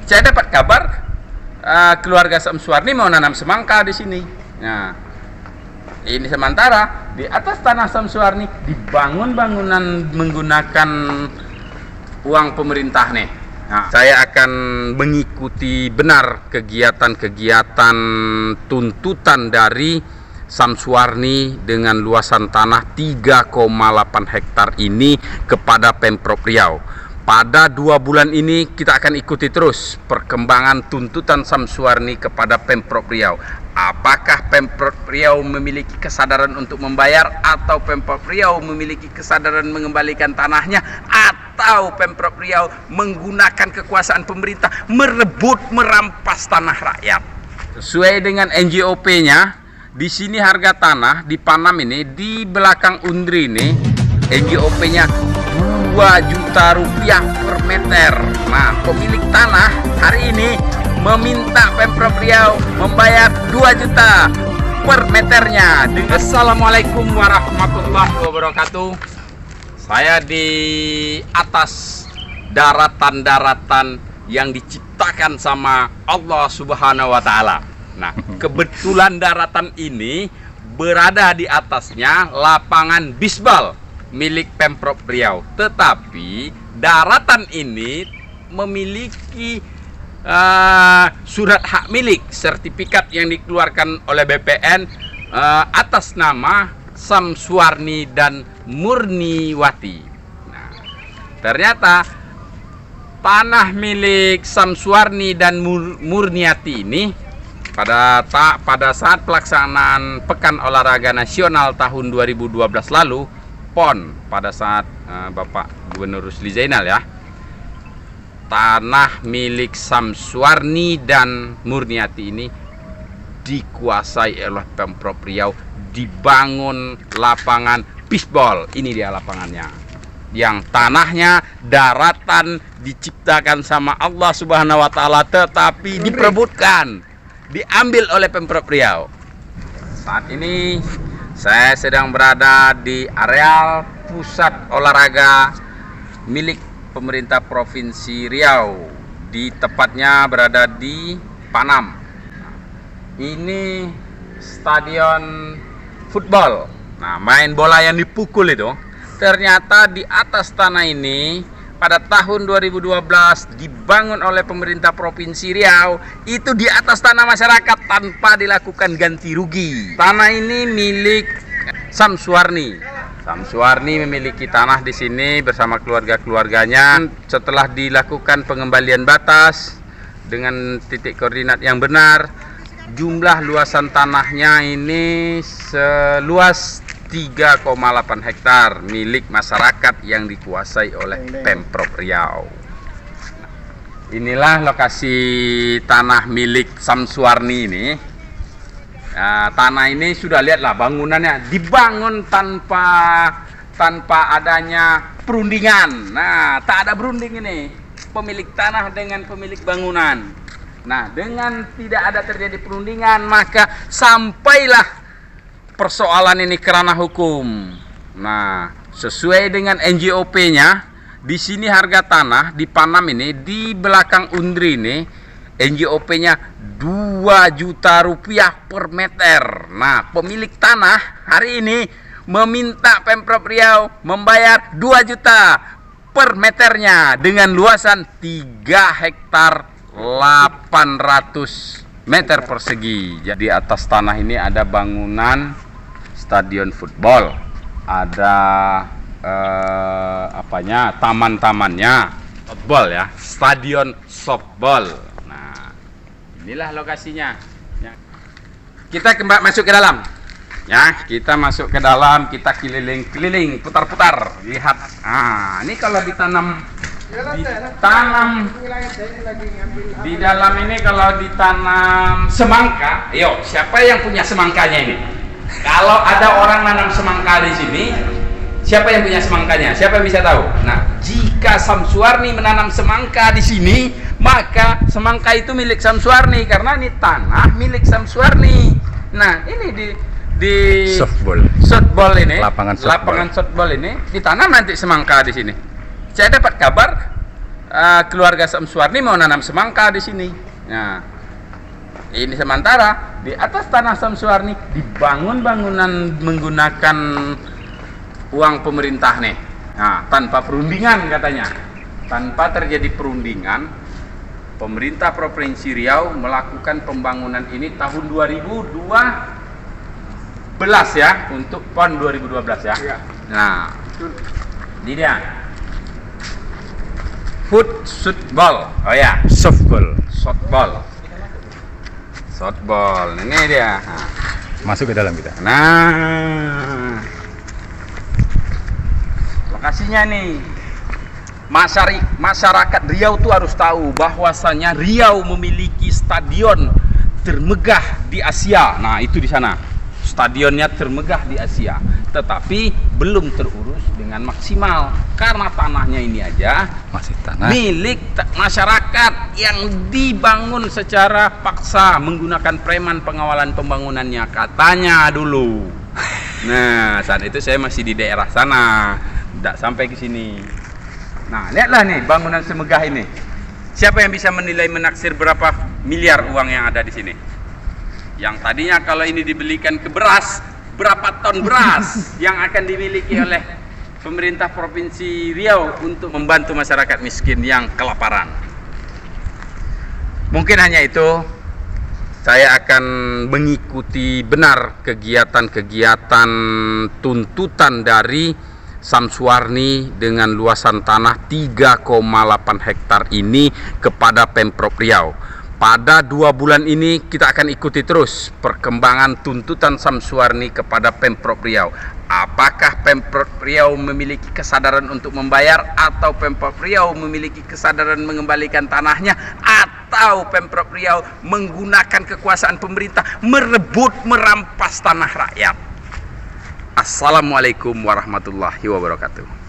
Saya dapat kabar keluarga Samsuarni mau nanam semangka di sini. Nah, ini sementara di atas tanah Samsuarni dibangun bangunan menggunakan uang pemerintah nih. Nah, saya akan mengikuti benar kegiatan-kegiatan tuntutan dari Samsuarni dengan luasan tanah 3,8 hektar ini kepada Pemprov Riau. Pada 2 bulan ini kita akan ikuti terus perkembangan tuntutan Samsuarni kepada Pemprov Riau. Apakah Pemprov Riau memiliki kesadaran untuk membayar, atau Pemprov Riau memiliki kesadaran mengembalikan tanahnya, atau Pemprov Riau menggunakan kekuasaan pemerintah merebut, merampas tanah rakyat. Sesuai dengan NJOP-nya, di sini harga tanah di Panam ini, di belakang Undri ini, NJOP-nya 2 juta rupiah per meter. Nah, pemilik tanah hari ini meminta Pemprov Riau membayar 2 juta per meternya. Assalamualaikum warahmatullahi wabarakatuh. Saya di atas daratan-daratan yang diciptakan sama Allah Subhanahu wa Ta'ala. Nah, kebetulan daratan ini berada di atasnya lapangan bisbal milik Pemprov Riau. Tetapi daratan ini memiliki surat hak milik, sertifikat yang dikeluarkan oleh BPN atas nama Samsuarni dan Murniwati. Nah, ternyata tanah milik Samsuarni dan Murniwati ini pada saat pelaksanaan Pekan Olahraga Nasional tahun 2012 lalu, PON, pada saat Bapak Gubernur Rusli Zainal ya, tanah milik Samsuarni dan Murniwati ini dikuasai oleh Pemprov Riau, dibangun lapangan bisbol. Ini dia lapangannya, yang tanahnya daratan diciptakan sama Allah Subhanahu wa Ta'ala, tetapi diperebutkan, diambil oleh Pemprov Riau. Saat ini saya sedang berada di areal pusat olahraga milik pemerintah Provinsi Riau, di tepatnya berada di Panam. Ini stadion football. Nah, main bola yang dipukul itu, ternyata di atas tanah ini pada tahun 2012 dibangun oleh pemerintah Provinsi Riau, itu di atas tanah masyarakat tanpa dilakukan ganti rugi. Tanah ini milik Samsuarni. Samsuarni memiliki tanah di sini bersama keluarga-keluarganya. Setelah dilakukan pengembalian batas dengan titik koordinat yang benar, jumlah luasan tanahnya ini seluas 3,8 hektar milik masyarakat yang dikuasai oleh Pemprov Riau. Inilah lokasi tanah milik Samsuarni ini. Tanah ini sudah lihatlah bangunannya dibangun tanpa adanya perundingan. Nah, tak ada berunding ini, pemilik tanah dengan pemilik bangunan. Nah, dengan tidak ada terjadi perundingan, maka sampailah persoalan ini ke ranah hukum. Nah, sesuai dengan NJOP-nya, di sini harga tanah di Panam ini, di belakang Undri ini, NJOP-nya 2 juta rupiah per meter. Nah, pemilik tanah hari ini meminta Pemprov Riau membayar 2 juta per meternya dengan luasan 3 hektar 800 meter persegi. Jadi atas tanah ini ada bangunan stadion football, ada taman-tamannya football ya, stadion softball. Nah, inilah lokasinya ya. Kita kembali masuk ke dalam ya, kita masuk ke dalam, kita keliling-keliling, putar-putar, lihat. Ini kalau ditanam di dalam ini, kalau ditanam semangka, ayo siapa yang punya semangkanya ini? Kalau ada orang nanam semangka di sini, siapa yang punya semangkanya? Siapa yang bisa tahu? Nah, jika Samsuarni menanam semangka di sini, maka semangka itu milik Samsuarni karena ini tanah milik Samsuarni. Nah, ini di softball ini, lapangan softball ini ditanam nanti semangka di sini. Saya dapat kabar keluarga Samsuarni mau nanam semangka di sini. Nah, ini sementara di atas tanah Samsuarni dibangun bangunan menggunakan uang pemerintah nih. Nah, tanpa perundingan katanya. Tanpa terjadi perundingan, pemerintah Provinsi Riau melakukan pembangunan ini tahun 2012 ya, untuk PON 2012 ya. Nah, ini dia. Football. Oh ya, softball. Softball. Ini dia. Nah. Masuk ke dalam kita. Nah, lokasinya nih. Masyarakat Riau tuh harus tahu bahwasanya Riau memiliki stadion termegah di Asia. Nah, itu di sana. Stadionnya termegah di Asia, tetapi belum terurus dengan maksimal karena tanahnya ini aja Masih tanah milik masyarakat yang dibangun secara paksa menggunakan preman pengawalan pembangunannya katanya dulu. Nah, saat itu saya masih di daerah sana, tidak sampai ke sini. Nah, lihatlah nih bangunan semegah ini. Siapa yang bisa menilai menaksir berapa miliar uang yang ada di sini? Yang tadinya kalau ini dibelikan ke beras, berapa ton beras yang akan dimiliki oleh pemerintah Provinsi Riau untuk membantu masyarakat miskin yang kelaparan. Mungkin hanya itu. Saya akan mengikuti benar kegiatan-kegiatan tuntutan dari Samsuarni dengan luasan tanah 3,8 hektar ini kepada Pemprov Riau. Pada 2 bulan ini kita akan ikuti terus perkembangan tuntutan Samsuarni kepada Pemprov Riau. Apakah Pemprov Riau memiliki kesadaran untuk membayar, atau Pemprov Riau memiliki kesadaran mengembalikan tanahnya, atau Pemprov Riau menggunakan kekuasaan pemerintah merebut, merampas tanah rakyat. Assalamualaikum warahmatullahi wabarakatuh.